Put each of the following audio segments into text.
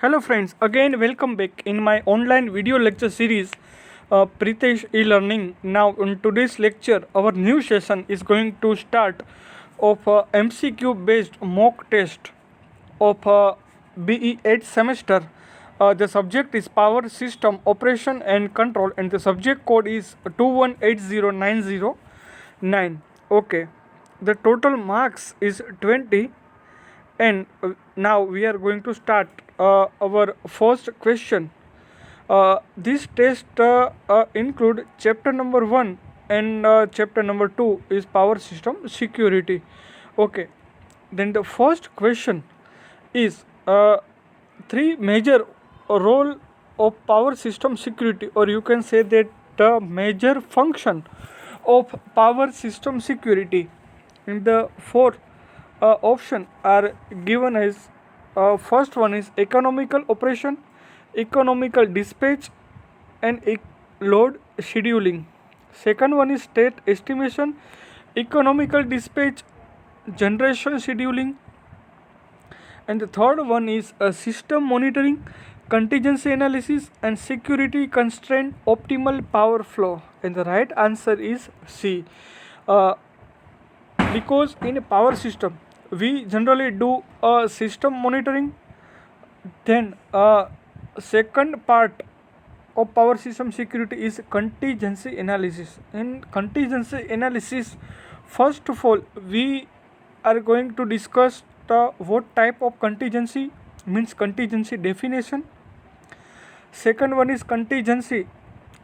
Hello friends, again welcome back in my online video lecture series Pritesh e-learning. Now in today's lecture our new session is going to start of MCQ based mock test of BE 8th semester. The subject is power system operation and control and the subject code is 2180909. Okay, the total marks is 20 and now we are going to start our first question. This test include chapter number 1 and chapter number 2 is power system security. Okay, then the first question is three major role of power system security, or you can say that the major function of power system security. In the four option are given as first one is economical operation, economical dispatch and load scheduling. Second one is state estimation, economical dispatch, generation scheduling, and the third one is system monitoring, contingency analysis and security constraint optimal power flow. And the right answer is C. Because in a power system we generally do system monitoring, then second part of power system security is contingency analysis. In contingency analysis, first of all we are going to discuss what type of contingency, means contingency definition. Second one is contingency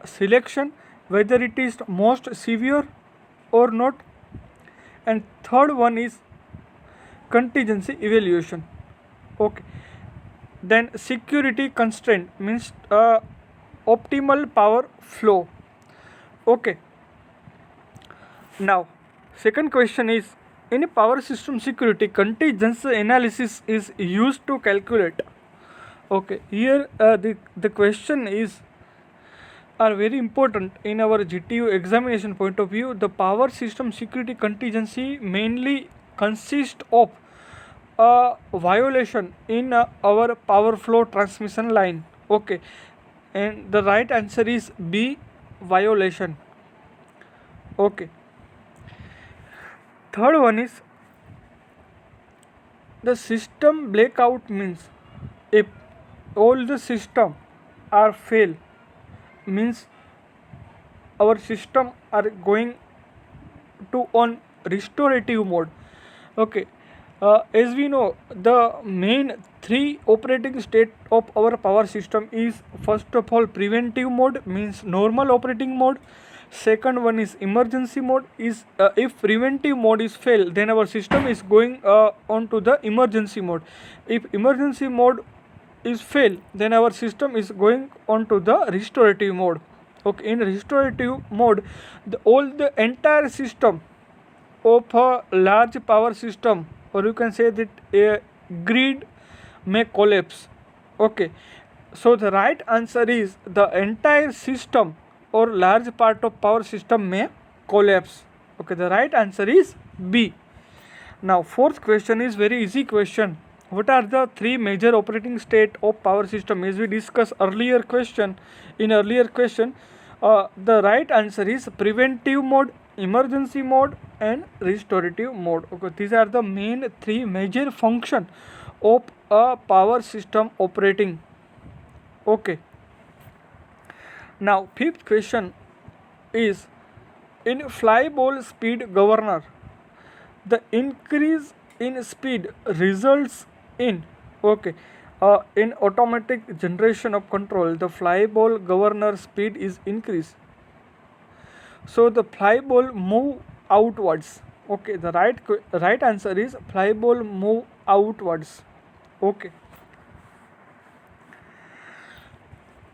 selection, whether it is most severe or not. And third one is contingency evaluation. Okay, then security constraint means optimal power flow. Okay, now second question is, in a power system security contingency analysis is used to calculate. Okay, here the question is are very important in our GTU examination point of view. The power system security contingency mainly consists of a violation in our power flow transmission line. Okay, and the right answer is B, violation. Okay, third one is the system blackout, means if all the system are fail, means our system are going to on restorative mode. Okay, as we know the main three operating state of our power system is first of all preventive mode, means normal operating mode. Second one is emergency mode, is if preventive mode is fail then our system is going on to the emergency mode. If emergency mode is fail then our system is going on to the restorative mode. Okay, in restorative mode all the entire system of a large power system, or you can say that a grid may collapse. Okay, so the right answer is the entire system or large part of power system may collapse. Okay, the right answer is B. Now fourth question is very easy question. What are the three major operating state of power system? As we discussed earlier question, the right answer is preventive mode, emergency mode and restorative mode. Okay, these are the main three major function of a power system operating. Okay, now fifth question is, in fly ball speed governor the increase in speed results in, okay, in automatic generation of control the fly ball governor speed is increased, so the fly ball move outwards. Okay, the right answer is fly ball move outwards. Okay,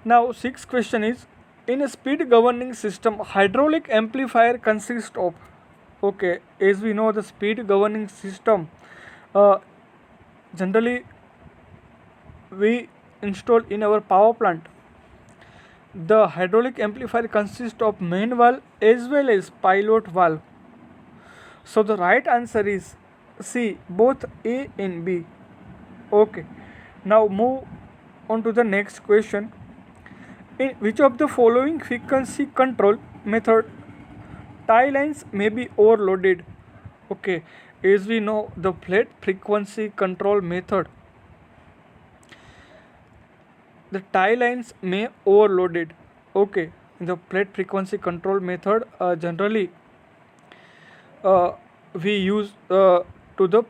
now sixth question is, in a speed governing system hydraulic amplifier consists of. Okay, as we know the speed governing system generally we install in our power plant. The hydraulic amplifier consists of main valve as well as pilot valve. So the right answer is C, both A and B. Okay, now move on to the next question. In which of the following frequency control method tie lines may be overloaded? Okay, as we know, the flat frequency control method, the tie lines may overloaded. Okay, the flat frequency control method generally we use to the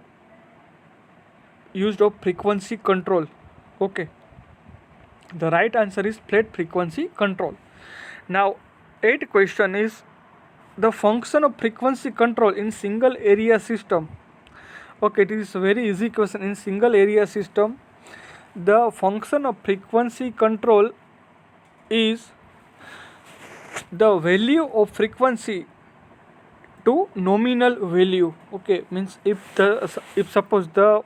used of frequency control. Okay, the right answer is flat frequency control. Now, 8th question is the function of frequency control in single area system. Okay, it is a very easy question. In single area system, the function of frequency control is the value of frequency to nominal value. Okay, means if suppose the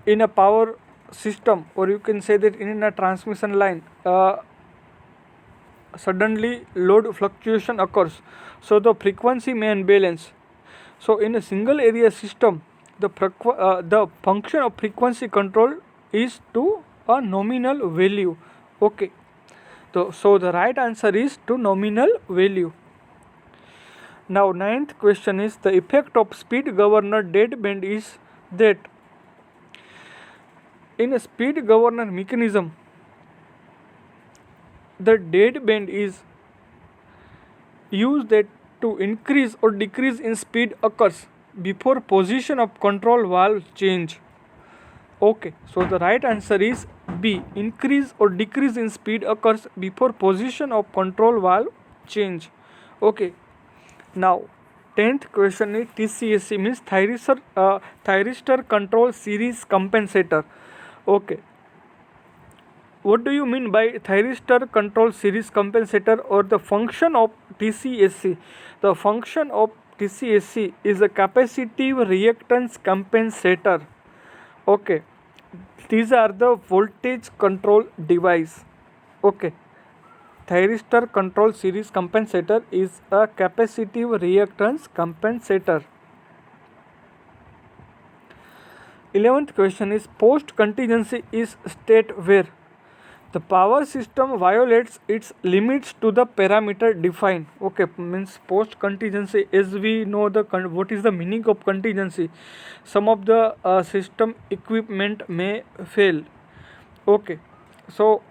in a power system, or you can say that in a transmission line, suddenly load fluctuation occurs, so the frequency may unbalance. So in a single area system, the function of frequency control is to a nominal value. Okay, so the right answer is to nominal value. Now, 9th question is the effect of speed governor deadband is that in a speed governor mechanism, the deadband is used that to increase or decrease in speed occurs before position of control valve change. Okay, so the right answer is B. Increase or decrease in speed occurs before position of control valve change. Okay, now 10th question is TCSC means thyristor control series compensator. Okay, what do you mean by thyristor control series compensator or the function of TCSC? The function of TCSC is a capacitive reactance compensator. Okay, these are the voltage control device. Okay, thyristor control series compensator is a capacitive reactance compensator. 11th question is post contingency is state where the power system violates its limits to the parameter defined. Okay, means post contingency, as we know what is the meaning of contingency. Some of the system equipment may fail. Okay, so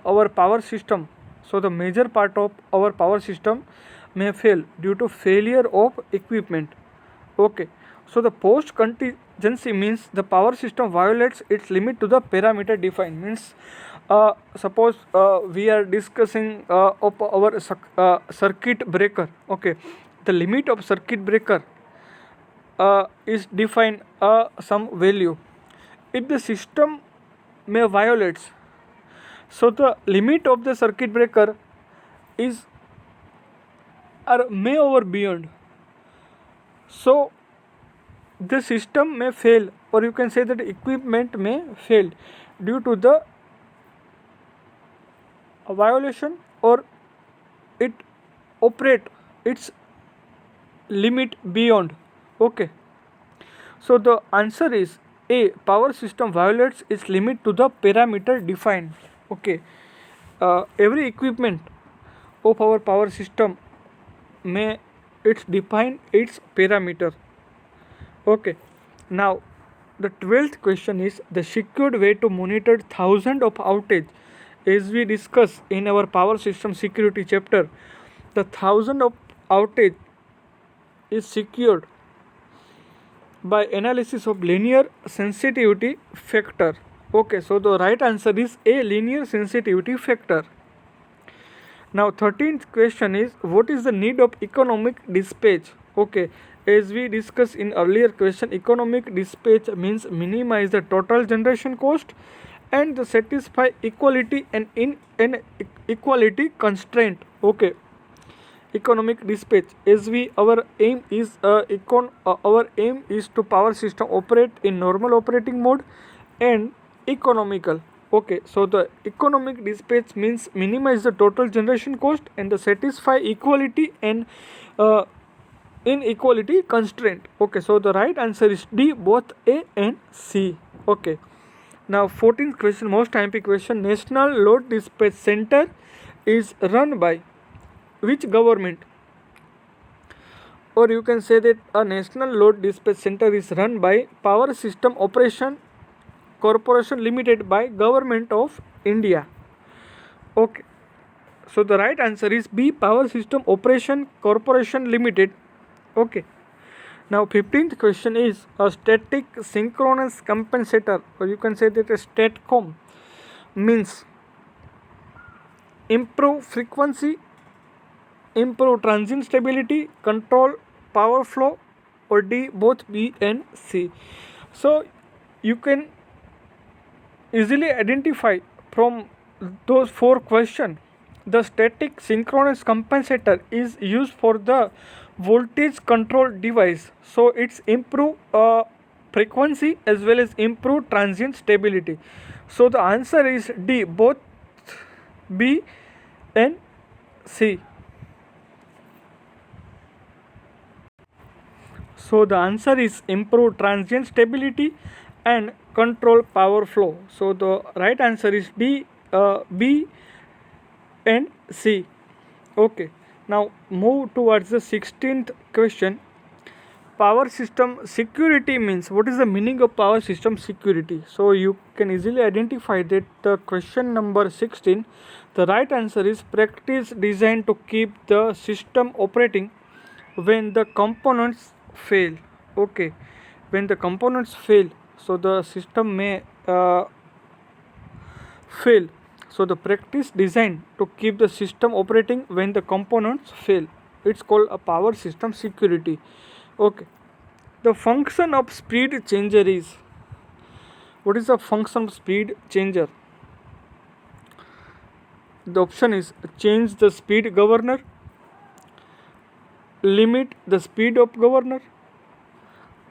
our power system, so the major part of our power system may fail due to failure of equipment. Okay, so the post contingency means the power system violates its limit to the parameter defined. Means suppose we are discussing of our circuit breaker. Okay, the limit of circuit breaker is defined some value. If the system may violates, so the limit of the circuit breaker is or may over beyond, so the system may fail, or you can say that equipment may fail due to the violation, or it operate its limit beyond. Okay, so the answer is A. Power system violates its limit to the parameter defined. Okay, every equipment of our power system may define its parameter. Okay, now the 12th question is the secured way to monitor thousands of outage. As we discussed in our power system security chapter, the thousand of outage is secured by analysis of linear sensitivity factor. Okay, so the right answer is A. Linear sensitivity factor. Now 13th question is what is the need of economic dispatch? Okay, as we discussed in earlier question, economic dispatch means minimize the total generation cost and the satisfy equality and inequality constraint. Okay, economic dispatch, as we our aim is to power system operate in normal operating mode and economical. Okay, so the economic dispatch means minimize the total generation cost and the satisfy equality and inequality constraint. Okay, so the right answer is D, both A and C. Okay, Now 14th question, most MP question. National Load Dispatch Center is run by which government? Or you can say that a National Load Dispatch Center is run by Power System Operation Corporation Limited by Government of India. Okay. So the right answer is B, Power System Operation Corporation Limited. Okay. Now 15th question is a static synchronous compensator, or you can say that a STATCOM means improve frequency, improve transient stability, control power flow, or D, both B and C. So you can easily identify from those four questions. The static synchronous compensator is used for the voltage control device, so it's improve frequency as well as improve transient stability. So the answer is D, both B and C. So the answer is improve transient stability and control power flow. So the right answer is D, B and C. Okay. Now move towards the 16th question. Power system security means, what is the meaning of power system security? So you can easily identify that the question number 16, the right answer is practice designed to keep the system operating when the components fail. Okay, when the components fail, so the system may fail. So the practice designed to keep the system operating when the components fail, it's called a power system security. Okay. The function of speed changer is, what is the function of speed changer? The option is change the speed governor, limit the speed of governor,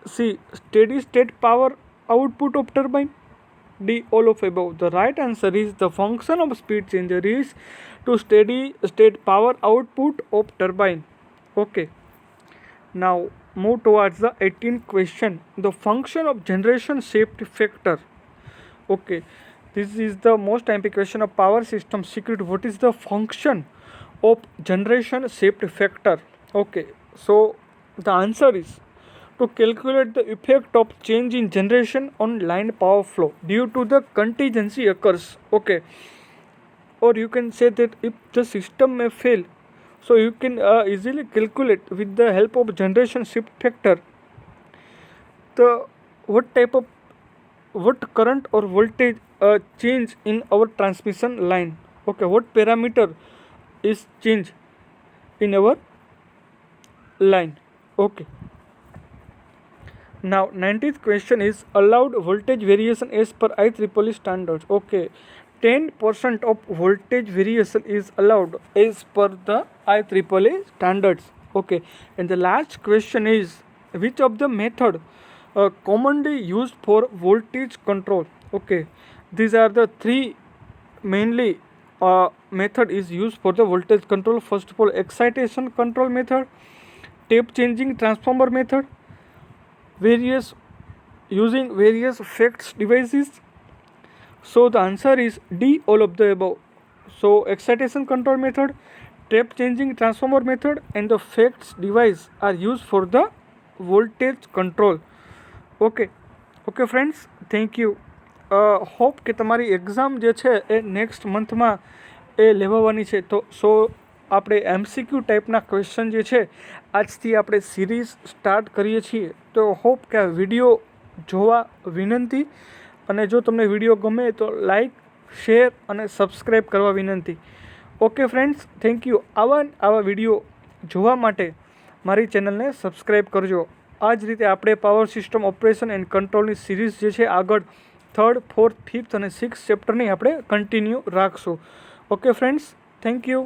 C, steady state power output of turbine, D, all of above. The right answer is the function of speed changer is to steady state power output of turbine. Okay. Now move towards the 18th question. The function of generation safety factor. Okay. This is the most MP question of power system security. What is the function of generation safety factor? Okay. So the answer is to calculate the effect of change in generation on line power flow due to the contingency occurs. Okay. Or you can say that if the system may fail, so you can easily calculate with the help of generation shift factor the what current or voltage change in our transmission line. Okay, what parameter is change in our line. Okay. Now 19th question is allowed voltage variation as per IEEE standards. Okay, 10% of voltage variation is allowed as per the IEEE standards. Okay, and the last question is which of the method commonly used for voltage control? Okay, these are the three mainly method is used for the voltage control. First of all, excitation control method, tape changing transformer method, using various FETs devices. So the answer is D, all of the above. So excitation control method, tape changing transformer method and the FETs device are used for the voltage control. Okay. Okay friends, thank you. Hope કે તમારી exam જે છે એ next મંથમાં એ લેવાવાની છે. તો આપણે MCQ ટાઈપના question જે છે આજથી આપણે સિરીઝ સ્ટાર્ટ કરીએ છીએ. તો હોપ કે આ વિડીયો જોવા વિનંતી, અને જો તમને વિડીયો ગમે તો લાઈક, શેર અને સબસ્ક્રાઈબ કરવા વિનંતી. Okay friends, thank you. આવા વિડીયો જોવા માટે મારી ચેનલને સબસ્ક્રાઈબ કરજો. આ જ રીતે આપણે પાવર સિસ્ટમ ઓપરેશન એન્ડ કંટ્રોલની સિરીઝ જે છે આગળ 3rd, 4th, 5th અને 6th ચેપ્ટરની આપણે કન્ટિન્યુ રાખશું. Okay friends, thank you.